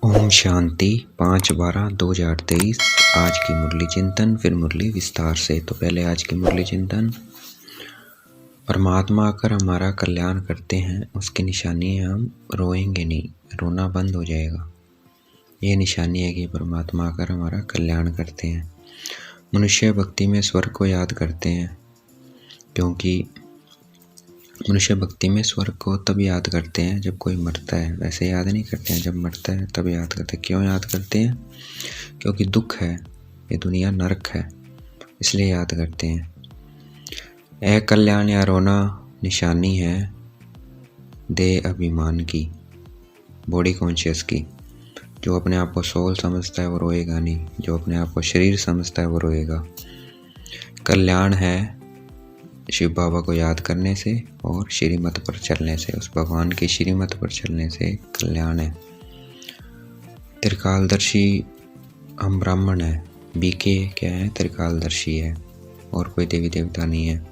ओम शांति 5/12/2023। आज की मुरली चिंतन, फिर मुरली विस्तार से। तो पहले आज की मुरली चिंतन। परमात्मा आकर हमारा कल्याण करते हैं, उसकी निशानी है हम रोएंगे नहीं, रोना बंद हो जाएगा। ये निशानी है कि परमात्मा आकर हमारा कल्याण करते हैं। मनुष्य भक्ति में स्वर्ग को याद करते हैं, क्योंकि मनुष्य भक्ति में स्वर्ग को तब याद करते हैं जब कोई मरता है। वैसे याद नहीं करते हैं, जब मरता है तब याद करते हैं। क्यों याद करते हैं? क्योंकि दुख है, ये दुनिया नरक है, इसलिए याद करते हैं। कल्याण या रोना निशानी है देह अभिमान की, बॉडी कॉन्शियस की। जो अपने आप को सोल समझता है वो रोएगा नहीं, जो अपने आप को शरीर समझता है वो रोएगा। कल्याण है शिव बाबा को याद करने से और श्रीमत पर चलने से, उस भगवान की श्रीमत पर चलने से कल्याण है। त्रिकालदर्शी हम ब्राह्मण है, बीके क्या है? त्रिकालदर्शी है, और कोई देवी देवता नहीं है।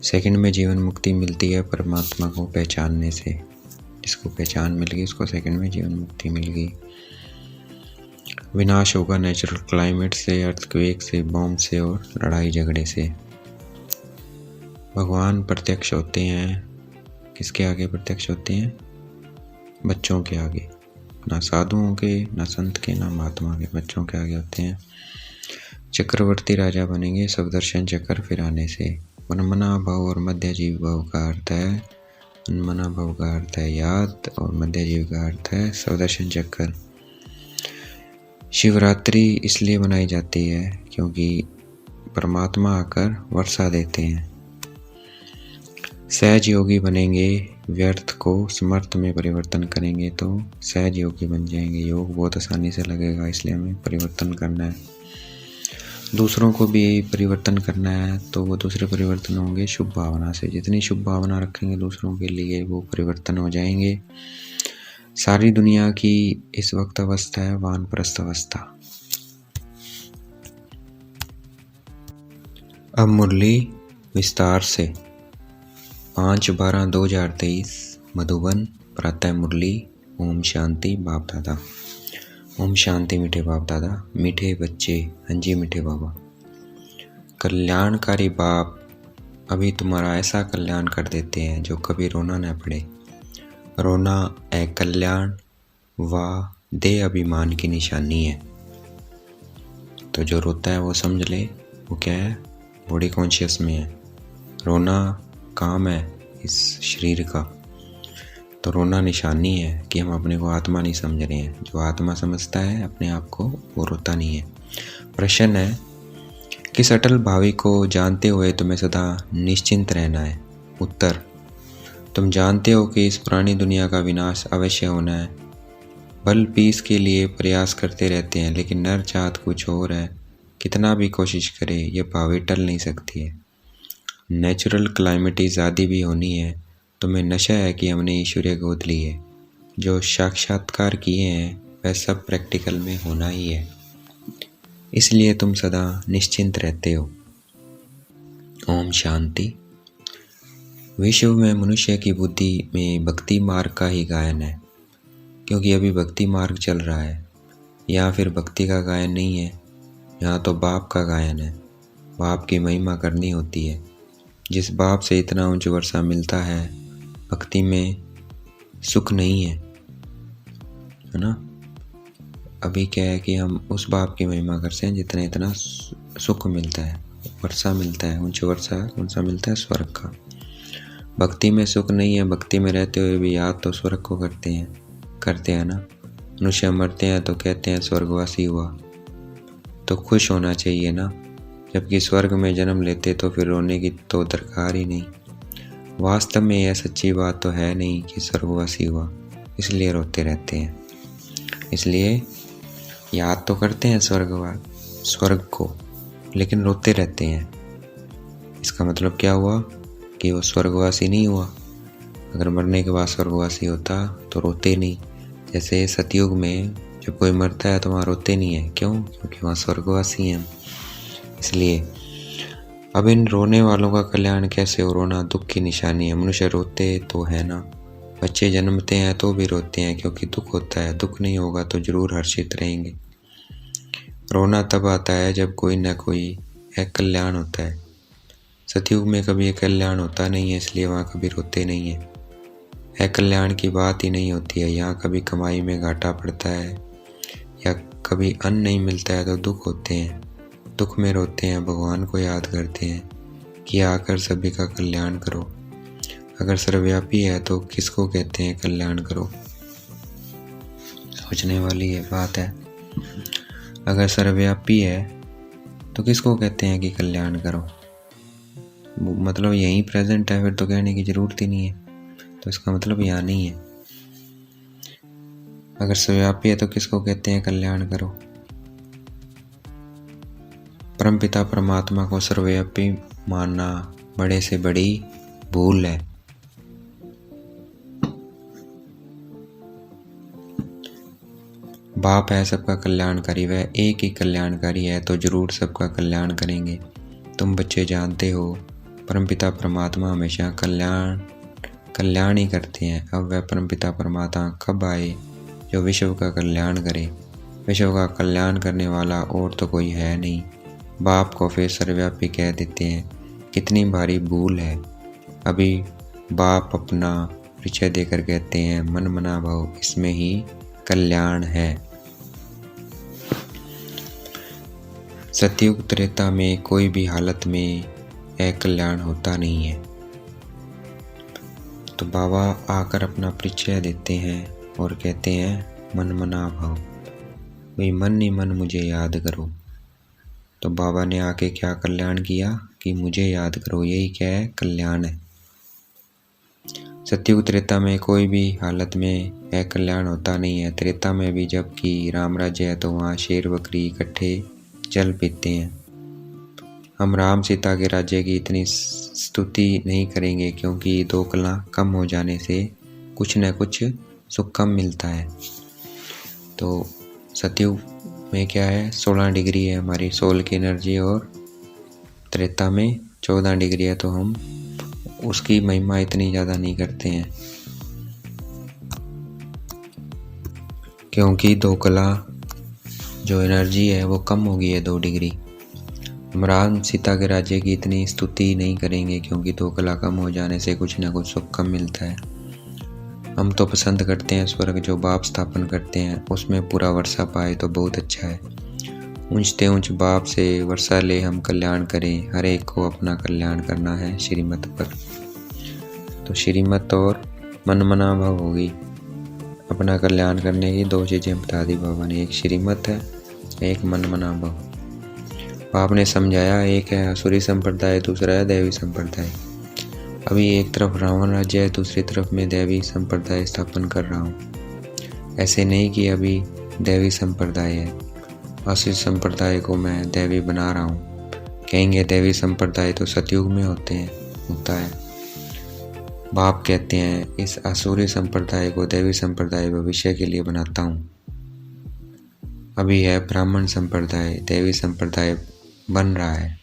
सेकंड में जीवन मुक्ति मिलती है परमात्मा को पहचानने से। जिसको पहचान मिल गई उसको सेकंड में जीवन मुक्ति मिल गई। विनाश होगा नेचुरल क्लाइमेट से, अर्थक्वेक से, बॉम्ब से और लड़ाई झगड़े से। भगवान प्रत्यक्ष होते हैं, किसके आगे प्रत्यक्ष होते हैं? बच्चों के आगे। ना साधुओं के, ना संत के, ना महात्मा के, बच्चों के आगे होते हैं। चक्रवर्ती राजा बनेंगे सवदर्शन चक्र फिराने से। वनमना भव और मध्य जीव भव का अर्थ है, वनमना भव का अर्थ है याद, और मध्य जीव का अर्थ है सवदर्शन चक्र। शिवरात्रि इसलिए मनाई जाती है क्योंकि परमात्मा आकर वर्षा देते हैं। सहज योगी बनेंगे, व्यर्थ को समर्थ में परिवर्तन करेंगे तो सहज योगी बन जाएंगे। योग बहुत आसानी से लगेगा, इसलिए हमें परिवर्तन करना है। दूसरों को भी परिवर्तन करना है तो वो दूसरे परिवर्तन होंगे शुभ भावना से। जितनी शुभ भावना रखेंगे दूसरों के लिए वो परिवर्तन हो जाएंगे। सारी दुनिया की इस वक्त अवस्था है वानप्रस्थ अवस्था। अब मुरली विस्तार से। 5/12/2023 मधुबन प्रातः मुरली। ओम शांति बाप दादा। ओम शांति मीठे बाप दादा, मीठे बच्चे। हाँ जी मीठे बाबा। कल्याणकारी बाप अभी तुम्हारा ऐसा कल्याण कर देते हैं जो कभी रोना न पड़े। रोना कल्याण व देह अभिमान की निशानी है। तो जो रोता है वो समझ ले वो क्या है? बॉडी कॉन्शियस में है। रोना काम है इस शरीर का। तो रोना निशानी है कि हम अपने को आत्मा नहीं समझ रहे हैं। जो आत्मा समझता है अपने आप को वो रोता नहीं है। प्रश्न है, किस अटल भावी को जानते हुए तुम्हें सदा निश्चिंत रहना है? उत्तर, तुम जानते हो कि इस पुरानी दुनिया का विनाश अवश्य होना है। बल पीस के लिए प्रयास करते रहते हैं, लेकिन नर चाहत कुछ और है। कितना भी कोशिश करे ये भावी टल नहीं सकती है। नेचुरल क्लाइमेटी आदि भी होनी है। तुम्हें नशा है कि हमने ईश्वरीय गोद ली है। जो साक्षात्कार किए हैं वह सब प्रैक्टिकल में होना ही है, इसलिए तुम सदा निश्चिंत रहते हो। ओम शांति। विश्व में मनुष्य की बुद्धि में भक्ति मार्ग का ही गायन है, क्योंकि अभी भक्ति मार्ग चल रहा है। यहाँ फिर भक्ति का गायन नहीं है, यहाँ तो बाप का गायन है। बाप की महिमा करनी होती है। जिस बाप से इतना उच्च वर्षा मिलता है, भक्ति में सुख नहीं है, है ना। अभी क्या है कि हम उस बाप की महिमा करते हैं जितना इतना सुख मिलता है, वर्षा मिलता है, उच्च वर्षा कौन सा मिलता है? स्वर्ग का। भक्ति में सुख नहीं है। भक्ति में रहते हुए भी याद तो स्वर्ग को करते हैं ना। मनुष्य मरते हैं तो कहते हैं स्वर्गवासी हुआ, तो खुश होना चाहिए ना। जबकि स्वर्ग में जन्म लेते तो फिर रोने की तो दरकार ही नहीं। वास्तव में यह सच्ची बात तो है नहीं कि स्वर्गवासी हुआ, इसलिए रोते रहते हैं। इसलिए याद तो करते हैं स्वर्ग को, लेकिन रोते रहते हैं। इसका मतलब क्या हुआ? कि वो स्वर्गवासी नहीं हुआ। अगर मरने के बाद स्वर्गवासी होता तो रोते नहीं। जैसे सतयुग में जब कोई मरता है तो वहाँ रोते नहीं है। क्यों? क्योंकि वहाँ स्वर्गवासी हैं। इसलिए अब इन रोने वालों का कल्याण कैसे हो? रोना दुख की निशानी है। मनुष्य रोते तो है ना, बच्चे जन्मते हैं तो भी रोते हैं क्योंकि दुख होता है, दुख नहीं होगा तो जरूर हर्षित रहेंगे। रोना तब आता है जब कोई न कोई एक कल्याण होता है। सतयुग में कभी एक कल्याण होता नहीं है, इसलिए वहाँ कभी रोते नहीं है। एक कल्याण की बात ही नहीं होती है। यहाँ कभी कमाई में घाटा पड़ता है या कभी अन्न नहीं मिलता है तो दुख होते हैं, दुख में रोते हैं, भगवान को याद करते हैं कि आकर सभी का कल्याण करो। अगर सर्वव्यापी है तो किसको कहते हैं कल्याण करो? सोचने वाली ये बात है। अगर सर्वव्यापी है तो किसको कहते हैं कि कल्याण करो? मतलब यहीं प्रेजेंट है, फिर तो कहने की जरूरत ही नहीं है, तो इसका मतलब यहाँ नहीं है। अगर सर्वव्यापी है तो किसको कहते हैं कल्याण करो? परमपिता परमात्मा को सर्वव्यापी मानना बड़े से बड़ी भूल है। बाप है सबका कल्याणकारी, वह एक ही कल्याणकारी है तो जरूर सबका कल्याण करेंगे। तुम बच्चे जानते हो परमपिता परमात्मा हमेशा कल्याण ही करते हैं। अब वह परमपिता परमात्मा कब आए जो विश्व का कल्याण करे? विश्व का कल्याण करने वाला और तो कोई है नहीं। बाप को फिर सर्वव्यापी कह देते हैं, कितनी भारी भूल है। अभी बाप अपना परिचय देकर कहते हैं मन मना भव, इसमें ही कल्याण है। सतयुग त्रेता में कोई भी हालत में एक कल्याण होता नहीं है। तो बाबा आकर अपना परिचय देते हैं और कहते हैं मन मना भव, भाई मन ही मन मुझे याद करो। तो बाबा ने आके क्या कल्याण किया कि मुझे याद करो, यही क्या है? कल्याण है। सतयुग त्रेता में कोई भी हालत में एक कल्याण होता नहीं है। त्रेता में भी जबकि राम राज्य है तो वहाँ शेर बकरी इकट्ठे जल पीते हैं। हम राम सीता के राज्य की इतनी स्तुति नहीं करेंगे क्योंकि दो कला कम हो जाने से कुछ न कुछ सुख कम मिलता है। तो सतयुग में क्या है? 16 डिग्री है हमारी सोल की एनर्जी और त्रेता में 14 डिग्री है, तो हम उसकी महिमा इतनी ज़्यादा नहीं करते हैं क्योंकि दो कला जो एनर्जी है वो कम हो गई है 2 डिग्री। हम राम सीता के राज्य की इतनी स्तुति नहीं करेंगे क्योंकि 2 कला कम हो जाने से कुछ ना कुछ सुख कम मिलता है। हम तो पसंद करते हैं स्वर्ग जो बाप स्थापन करते हैं, उसमें पूरा वर्षा पाए तो बहुत अच्छा है। ऊंचते ऊंच बाप से वर्षा ले हम कल्याण करें, हर एक को अपना कल्याण करना है श्रीमत पर। तो श्रीमत और मन मना भव होगी। अपना कल्याण करने की 2 चीज़ें बता दी बाबा ने, एक श्रीमत है, एक मन मना भव। बाप ने समझाया, एक है असुरी संप्रदाय, दूसरा है दैवी संप्रदाय। अभी एक तरफ रावण राज्य है, दूसरी तरफ मैं दैवी संप्रदाय स्थापन कर रहा हूँ। ऐसे नहीं कि अभी दैवी संप्रदाय है, असुरी संप्रदाय को मैं दैवी बना रहा हूँ। कहेंगे दैवी संप्रदाय तो सतयुग में होता है। बाप कहते हैं इस असुरी संप्रदाय को दैवी संप्रदाय भविष्य के लिए बनाता हूँ। अभी है ब्राह्मण संप्रदाय, दैवी संप्रदाय बन रहा है।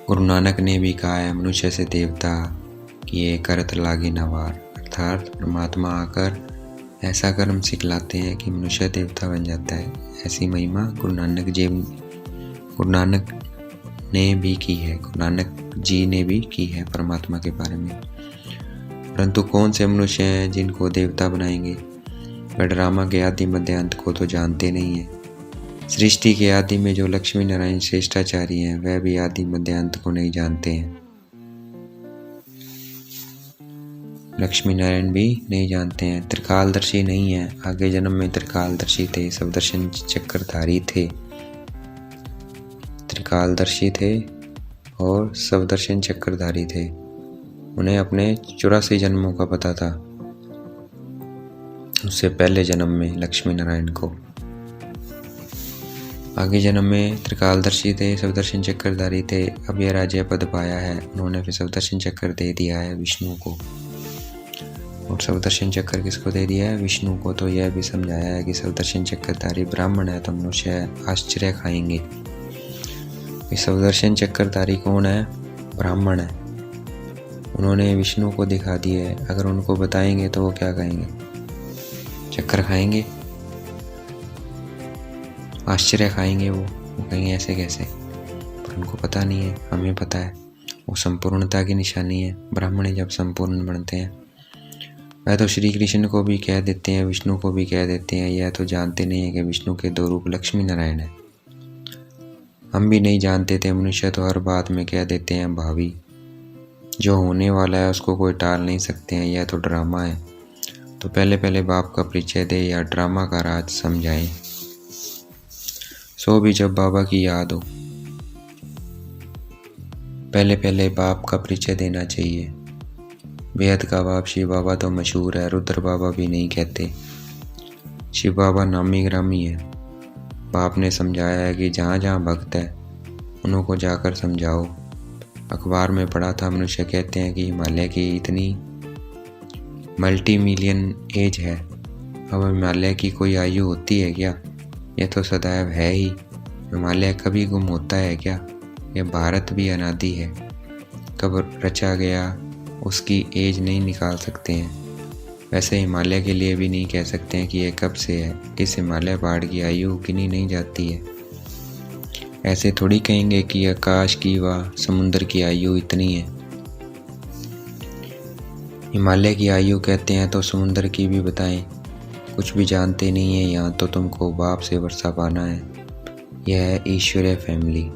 गुरु नानक ने भी कहा है मनुष्य से देवता कि ये करत लागे नवार, अर्थात परमात्मा आकर ऐसा कर्म सिखलाते हैं कि मनुष्य देवता बन जाता है। ऐसी महिमा गुरु नानक ने भी की है, गुरु नानक जी ने भी की है परमात्मा के बारे में। परंतु कौन से मनुष्य हैं जिनको देवता बनाएंगे? ड्रामा के आदि मध्य अंत को तो जानते नहीं है। सृष्टि के आदि में जो लक्ष्मी नारायण श्रेष्ठाचार्य हैं वह भी आदि मध्य अंत को नहीं जानते हैं। लक्ष्मी नारायण भी नहीं जानते हैं। त्रिकालदर्शी नहीं है, आगे जन्म में त्रिकालदर्शी थे, सबदर्शन चक्रधारी थे। त्रिकालदर्शी थे और सबदर्शन चक्रधारी थे। उन्हें अपने 84 जन्मों का पता था, उससे पहले जन्म में लक्ष्मी नारायण को। आगे जन्म में त्रिकालदर्शी थे, सबदर्शन चक्रधारी थे। अब यह राज्य पद पाया है, उन्होंने फिर सबदर्शन चक्र दे दिया है विष्णु को। और सबदर्शन चक्र किसको दे दिया है? विष्णु को। तो यह भी समझाया है कि सबदर्शन चक्रधारी ब्राह्मण है तो मनुष्य आश्चर्य खाएंगे। सबदर्शन चक्रधारी कौन है? ब्राह्मण है। उन्होंने विष्णु को दिखा दिया है। अगर उनको बताएंगे तो वो क्या कहेंगे? चक्कर खाएंगे, आश्चर्य खाएंगे। वो कहेंगे ऐसे कैसे? पर उनको पता नहीं है, हमें पता है। वो संपूर्णता की निशानी है। ब्राह्मण जब संपूर्ण बनते हैं, वह तो श्री कृष्ण को भी कह देते हैं, विष्णु को भी कह देते हैं। यह तो जानते नहीं है कि विष्णु के दो रूप लक्ष्मी नारायण है। हम भी नहीं जानते थे। मनुष्य तो हर बात में कह देते हैं भावी। जो होने वाला है उसको कोई टाल नहीं सकते हैं। यह तो ड्रामा है। तो पहले पहले बाप का परिचय दे या ड्रामा का राज समझाएं। सो भी जब बाबा की याद हो, पहले पहले बाप का परिचय देना चाहिए। बेहद का बाप शिव बाबा तो मशहूर है, रुद्र बाबा भी नहीं कहते। शिव बाबा नामी ग्रामी है। बाप ने समझाया है कि जहाँ जहाँ भक्त है उनको जाकर समझाओ। अखबार में पढ़ा था, मनुष्य कहते हैं कि हिमालय की इतनी मल्टी मिलियन एज है। अब हिमालय की कोई आयु होती है क्या? यह तो सदैव है ही। हिमालय कभी गुम होता है क्या? यह भारत भी अनादि है। कब रचा गया उसकी एज नहीं निकाल सकते हैं। वैसे हिमालय के लिए भी नहीं कह सकते हैं कि यह कब से है। इस हिमालय पहाड़ की आयु गिनी नहीं जाती है। ऐसे थोड़ी कहेंगे कि आकाश की व समुद्र की आयु इतनी है। हिमालय की आयु कहते हैं तो समुद्र की भी बताएं। कुछ भी जानते नहीं है। यहाँ तो तुमको बाप से वर्षा पाना है। यह है ईश्वरीय फैमिली।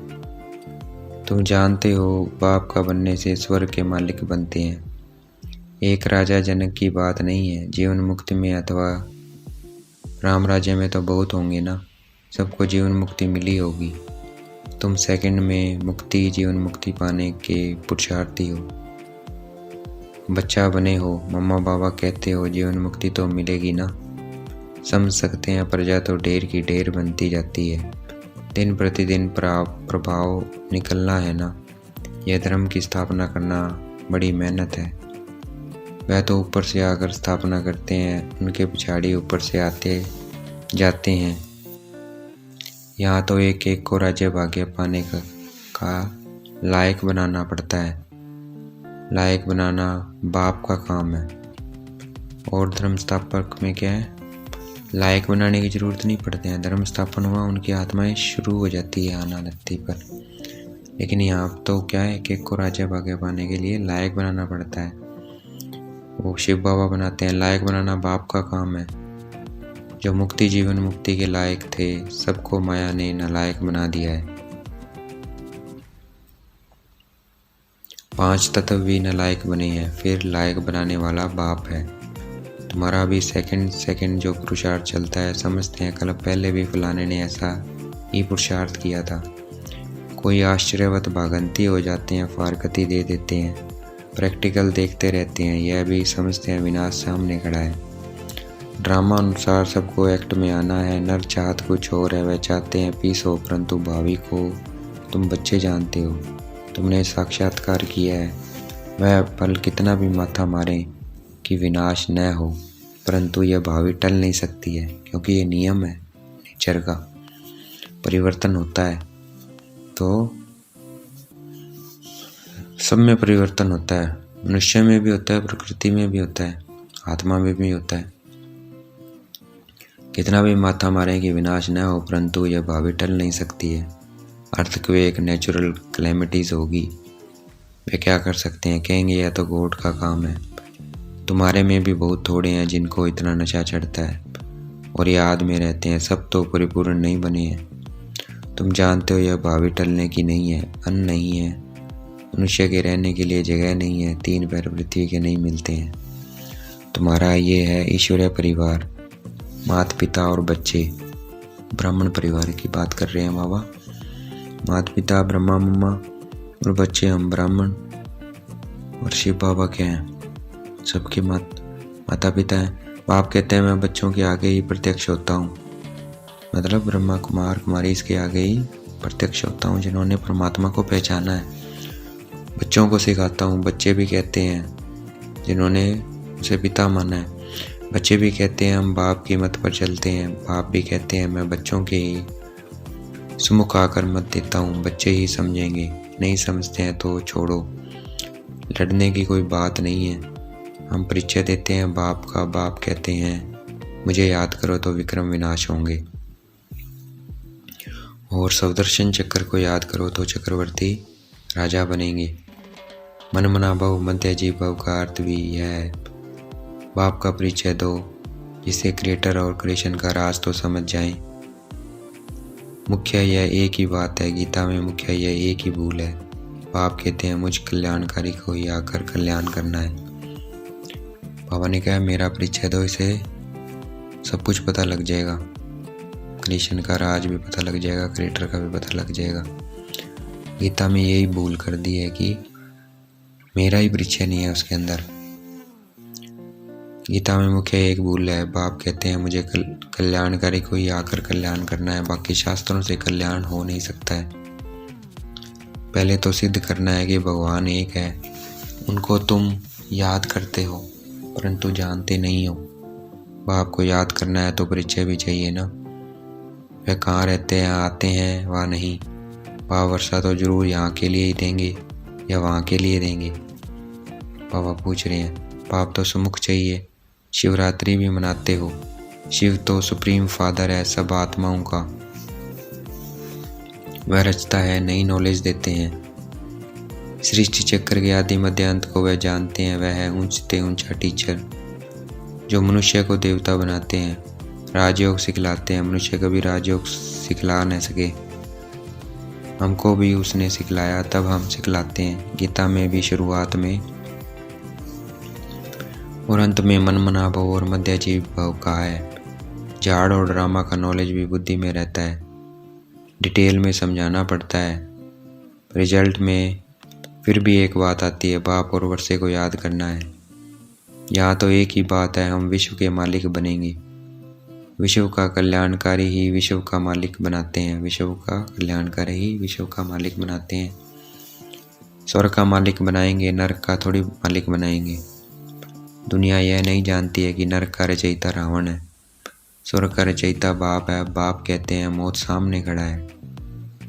तुम जानते हो बाप का बनने से स्वर्ग के मालिक बनते हैं। एक राजा जनक की बात नहीं है। जीवन मुक्ति में अथवा राम राज्य में तो बहुत होंगे ना। सबको जीवन मुक्ति मिली होगी। तुम सेकंड में मुक्ति जीवन मुक्ति पाने के पुरुषार्थी हो। बच्चा बने हो, मम्मा बाबा कहते हो जीवन मुक्ति तो मिलेगी ना। समझ सकते हैं प्रजा तो ढेर की ढेर बनती जाती है। दिन प्रतिदिन प्रभाव निकलना है ना। यह धर्म की स्थापना करना बड़ी मेहनत है। वह तो ऊपर से आकर स्थापना करते हैं, उनके पिछाड़ी ऊपर से आते जाते हैं। यहाँ तो एक एक को राज्य भाग्य पाने का लायक बनाना पड़ता है। लायक बनाना बाप का काम है। और धर्म स्थापक में क्या है? लायक बनाने की जरूरत नहीं पड़ते हैं। धर्म स्थापन हुआ, उनकी आत्माएं शुरू हो जाती है आना धरती पर। लेकिन यहाँ तो क्या है, एक एक को राज्य भाग्य पाने के लिए लायक बनाना पड़ता है। वो शिव बाबा बनाते हैं। लायक बनाना बाप का काम है। जो मुक्ति जीवन मुक्ति के लायक थे, सबको माया ने नालायक बना दिया है। 5 तत्व भी नालायक बने हैं, फिर लायक बनाने वाला बाप है। तुम्हारा भी सेकंड जो पुरुषार्थ चलता है, समझते हैं कल पहले भी फलाने ने ऐसा ही पुरुषार्थ किया था। कोई आश्चर्यवत भागंती हो जाते हैं, फारकती दे देते हैं, प्रैक्टिकल देखते रहते हैं। यह भी समझते हैं विनाश सामने खड़ा है। ड्रामा अनुसार सबको एक्ट में आना है। नर चाहत कुछ और है, वह चाहते हैं पीस हो, परंतु भावी को तुम बच्चे जानते हो। तुमने साक्षात्कार किया है। वह पल कितना भी माथा मारे कि विनाश न हो, परंतु यह भावी टल नहीं सकती है, क्योंकि ये नियम है नेचर का। परिवर्तन होता है तो सब में परिवर्तन होता है। मनुष्य में भी होता है, प्रकृति में भी होता है, आत्मा में भी होता है। कितना भी माथा मारे कि विनाश न हो, परंतु यह भावी टल नहीं सकती है। अर्थक्वेक नेचुरल कैलेमिटीज होगी, वे क्या कर सकते हैं? कहेंगे यह तो गॉड का काम है। तुम्हारे में भी बहुत थोड़े हैं जिनको इतना नशा चढ़ता है और याद में रहते हैं। सब तो परिपूर्ण नहीं बने हैं। तुम जानते हो यह भावी टलने की नहीं है। अन्न नहीं है, मनुष्य के रहने के लिए जगह नहीं है, 3 पैर पृथ्वी के नहीं मिलते हैं। तुम्हारा ये है ईश्वरीय परिवार, माता पिता और बच्चे। ब्राह्मण परिवार की बात कर रहे हैं बाबा। माता पिता ब्रह्मा मम्मा और बच्चे हम ब्राह्मण। और शिव बाबा क्या हैं? सबके माता पिता हैं। बाप कहते हैं मैं बच्चों के आगे ही प्रत्यक्ष होता हूँ। मतलब ब्रह्मा कुमार कुमारी इसके आगे ही प्रत्यक्ष होता हूँ, जिन्होंने परमात्मा को पहचाना है। बच्चों को सिखाता हूँ। बच्चे भी कहते हैं जिन्होंने उसे पिता माना है। बच्चे भी कहते हैं हम बाप की मत पर चलते हैं। बाप भी कहते हैं मैं बच्चों के ही सुमुख आकर मत देता हूँ, बच्चे ही समझेंगे। नहीं समझते हैं तो छोड़ो। लड़ने की कोई बात नहीं है। हम परिचय देते हैं बाप का। बाप कहते हैं मुझे याद करो तो विक्रम विनाश होंगे, और सुदर्शन चक्र को याद करो तो चक्रवर्ती राजा बनेंगे। मन मना भव मध्य जीव भव का अर्थ भी यह है। बाप का परिचय दो, जिससे क्रिएटर और क्रिएशन का राज तो समझ जाएं। मुख्य यह एक ही बात है, गीता में मुख्य यह एक ही भूल है। बाप कहते हैं मुझ कल्याणकारी को ही आकर कल्याण करना है। बाबा ने कहा मेरा परिचय दो, इसे सब कुछ पता लग जाएगा, क्रिएशन का राज भी पता लग जाएगा, क्रिएटर का भी पता लग जाएगा। गीता में यही भूल कर दी है कि मेरा ही परिचय नहीं है उसके अंदर। गीता में मुख्य एक भूल है। बाप कहते हैं मुझे कल्याणकारी को ही आकर कल्याण करना है, बाकी शास्त्रों से कल्याण हो नहीं सकता है। पहले तो सिद्ध करना है कि भगवान एक है, उनको तुम याद करते हो परंतु जानते नहीं हो। बाप को याद करना है तो परिचय भी चाहिए ना। वह कहाँ रहते हैं, आते हैं वहाँ नहीं। वह वर्षा तो जरूर यहाँ के लिए ही देंगे या वहाँ के लिए देंगे। बाबा पूछ रहे हैं बाप तो सुमुख चाहिए। शिवरात्रि भी मनाते हो, शिव तो सुप्रीम फादर है सब आत्माओं का। वह रचता है, नई नॉलेज देते हैं। सृष्टि चक्र के आदि मध्य अंत को वह जानते हैं। वह है ऊंचते ऊंचा टीचर जो मनुष्य को देवता बनाते हैं, राजयोग सिखलाते हैं। मनुष्य कभी राजयोग सिखला न सके, हमको भी उसने सिखलाया तब हम सिखलाते हैं। गीता में भी शुरुआत में और अंत में मन मना भव और मध्य जीव भव कहा है। झाड़ और ड्रामा का नॉलेज भी बुद्धि में रहता है, डिटेल में समझाना पड़ता है। रिजल्ट में फिर भी एक बात आती है, बाप और वर्षे को याद करना है। यहाँ तो एक ही बात है, हम विश्व के मालिक बनेंगे। विश्व का कल्याणकारी ही विश्व का मालिक बनाते हैं। विश्व का कल्याणकारी ही विश्व का मालिक बनाते हैं। स्वर्ग का मालिक बनाएंगे, नरक का थोड़ी मालिक बनाएंगे। दुनिया यह नहीं जानती है कि नरक का रचयिता रावण है, स्वर्ग का रचयिता बाप है। बाप कहते हैं मौत सामने खड़ा है,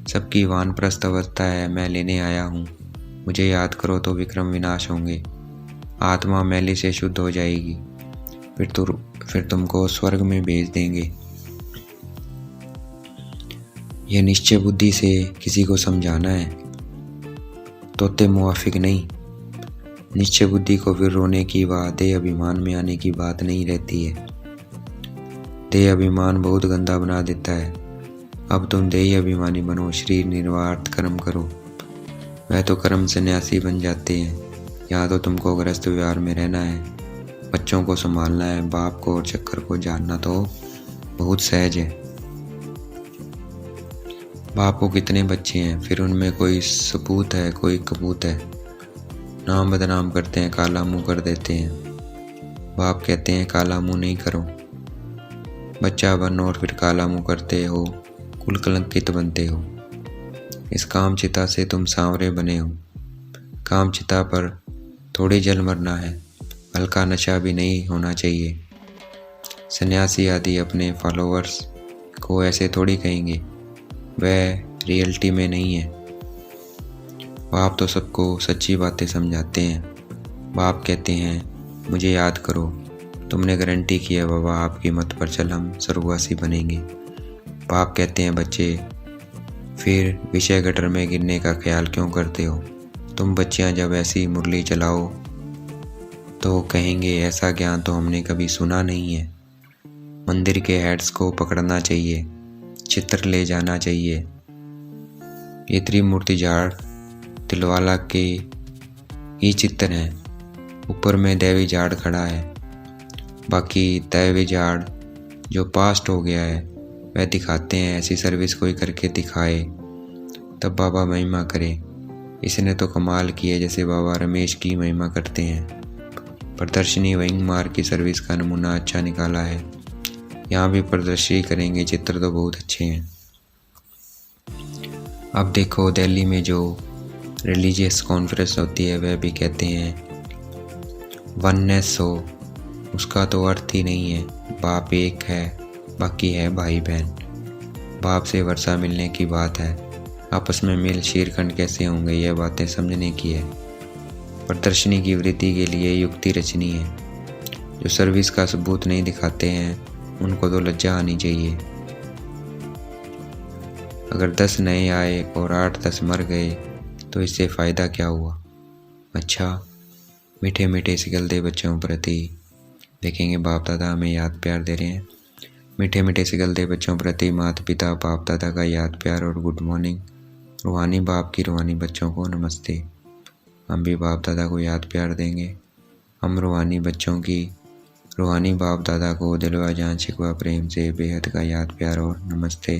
सबकी वानप्रस्थ अवस्था है, मैं लेने आया हूँ। मुझे याद करो तो विक्रम विनाश होंगे। आत्मा मैली से शुद्ध हो जाएगी, फिर तुमको स्वर्ग में भेज देंगे। यह निश्चय बुद्धि से किसी को समझाना है, तोते मुआफिक नहीं। निश्चय बुद्धि को फिर रोने की व देह अभिमान में आने की बात नहीं रहती है। देह अभिमान बहुत गंदा बना देता है। अब तुम देह अभिमानी बनो, शरीर निर्वार्थ कर्म करो। वह तो कर्म सन्यासी बन जाते हैं। यहाँ तो तुमको गृहस्थ व्यवहार में रहना है, बच्चों को संभालना है। बाप को और चक्कर को जानना तो बहुत सहज है। बाप को कितने बच्चे हैं, फिर उनमें कोई सपूत है कोई कपूत है। नाम बदनाम करते हैं, काला मुंह कर देते हैं। बाप कहते हैं काला मुंह नहीं करो, बच्चा बनो और फिर काला मुंह करते हो, कुल कलंकित बनते हो। इस काम चिता से तुम सांवरे बने हो। काम चिता पर थोड़ी जल मरना है, हल्का नशा भी नहीं होना चाहिए। सन्यासी आदि अपने फॉलोअर्स को ऐसे थोड़ी कहेंगे, वह रियलिटी में नहीं है। बाप तो सबको सच्ची बातें समझाते हैं। बाप कहते हैं मुझे याद करो, तुमने गारंटी की है बाबा, आपकी मत पर चल हम स्वर्गवासी बनेंगे। बाप कहते हैं बच्चे फिर विषय गटर में गिरने का ख्याल क्यों करते हो। तुम बच्चियां जब ऐसी मुरली चलाओ तो कहेंगे ऐसा ज्ञान तो हमने कभी सुना नहीं है। मंदिर के हेड्स को पकड़ना चाहिए, चित्र ले जाना चाहिए। ये त्रिमूर्ति झाड़ तिलवाला के ही चित्र हैं। ऊपर में दैवी झाड़ खड़ा है, बाकी दैवी झाड़ जो पास्ट हो गया है वह दिखाते हैं। ऐसी सर्विस कोई करके दिखाए तब बाबा महिमा करे। इसने तो कमाल की है, जैसे बाबा रमेश की महिमा करते हैं। प्रदर्शनी विंग मार्ग की सर्विस का नमूना अच्छा निकाला है। यहाँ भी प्रदर्शनी करेंगे, चित्र तो बहुत अच्छे हैं। अब देखो दिल्ली में जो रिलीजियस कॉन्फ्रेंस होती है वह भी कहते हैं वननेस हो, उसका तो अर्थ ही नहीं है। बाप एक है, बाकी है भाई बहन। बाप से वर्षा मिलने की बात है, आपस में मिल शीरखंड कैसे होंगे, यह बातें समझने की है। प्रदर्शनी की वृद्धि के लिए युक्ति रचनी है। जो सर्विस का सबूत नहीं दिखाते हैं उनको तो लज्जा आनी चाहिए। अगर 10 नए आए और 8-10 मर गए तो इससे फ़ायदा क्या हुआ। अच्छा, मीठे मीठे सिगलते बच्चों प्रति देखेंगे बाप दादा हमें याद प्यार दे रहे हैं। मीठे मीठे सिगलते बच्चों प्रति माता पिता बाप दादा का याद प्यार और गुड मॉर्निंग। रूहानी बाप की रूहानी बच्चों को नमस्ते। हम भी बाप दादा को याद प्यार देंगे। हम रूहानी बच्चों की रूहानी बाप दादा को दिलवा जान शिकवा प्रेम से बेहद का याद प्यार और नमस्ते।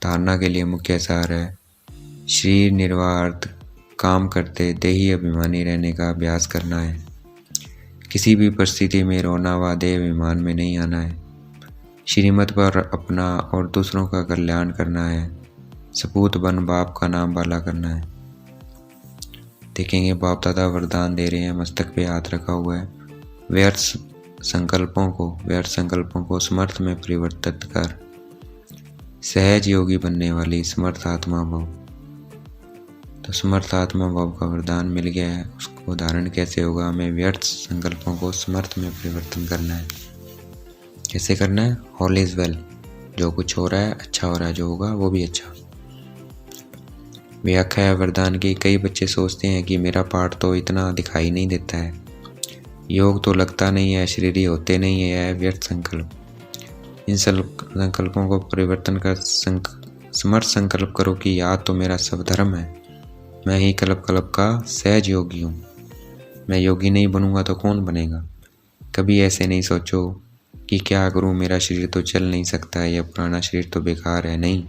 धारणा के लिए मुख्य सार है शरीर निर्वाह अर्थ काम करते देही अभिमानी रहने का अभ्यास करना है। किसी भी परिस्थिति में रोना व देह अभिमान में नहीं आना है। श्रीमत पर अपना और दूसरों का कल्याण करना है। सपूत बन बाप का नाम बाला करना है। देखेंगे बाप दादा वरदान दे रहे हैं। मस्तक पे हाथ रखा हुआ है। व्यर्थ संकल्पों को समर्थ में परिवर्तित कर सहज योगी बनने वाली समर्थ आत्मा भव। तो समर्थ आत्मा भव का वरदान मिल गया है। उसको धारण कैसे होगा। हमें व्यर्थ संकल्पों को समर्थ में परिवर्तन करना है। कैसे करना है। ऑल इज वेल, जो कुछ हो रहा है अच्छा हो रहा है, जो होगा वो भी अच्छा। व्याख्या है वरदान की। कई बच्चे सोचते हैं कि मेरा पाठ तो इतना दिखाई नहीं देता है, योग तो लगता नहीं है, शरीरी होते नहीं है, यह व्यर्थ संकल्प। इन संकल्पों को परिवर्तन कर समर्थ संकल्प करो कि याद तो मेरा सब धर्म है। मैं ही कल्प कल्प का सहज योगी हूँ। मैं योगी नहीं बनूंगा तो कौन बनेगा। कभी ऐसे नहीं सोचो कि क्या करूँ, मेरा शरीर तो चल नहीं सकता है, यह पुराना शरीर तो बेकार है। नहीं,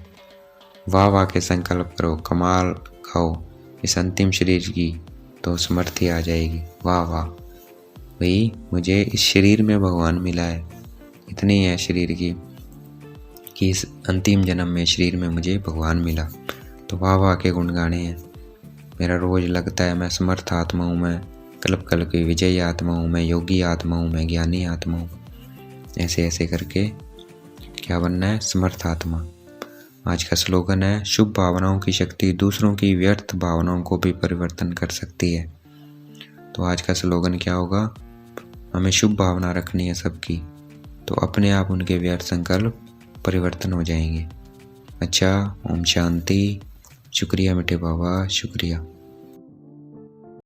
वाह वाह के संकल्प करो, कमाल खाओ इस अंतिम शरीर की, तो समर्थी आ जाएगी। वाह वाह भाई, मुझे इस शरीर में भगवान मिला है, इतनी है शरीर की कि इस अंतिम जन्म में शरीर में मुझे भगवान मिला। तो वाह वाह के गुण गाने हैं। मेरा रोज लगता है मैं समर्थ आत्मा हूँ, मैं कल्प कल्प की विजयी आत्मा हूँ, मैं योगी आत्मा हूँ, मैं ज्ञानी आत्मा हूँ। ऐसे ऐसे करके क्या बनना है, समर्थ आत्मा। आज का स्लोगन है शुभ भावनाओं की शक्ति दूसरों की व्यर्थ भावनाओं को भी परिवर्तन कर सकती है। तो आज का स्लोगन क्या होगा, हमें शुभ भावना रखनी है सबकी, तो अपने आप उनके व्यर्थ संकल्प परिवर्तन हो जाएंगे। अच्छा, ओम शांति। शुक्रिया मीठे बाबा, शुक्रिया।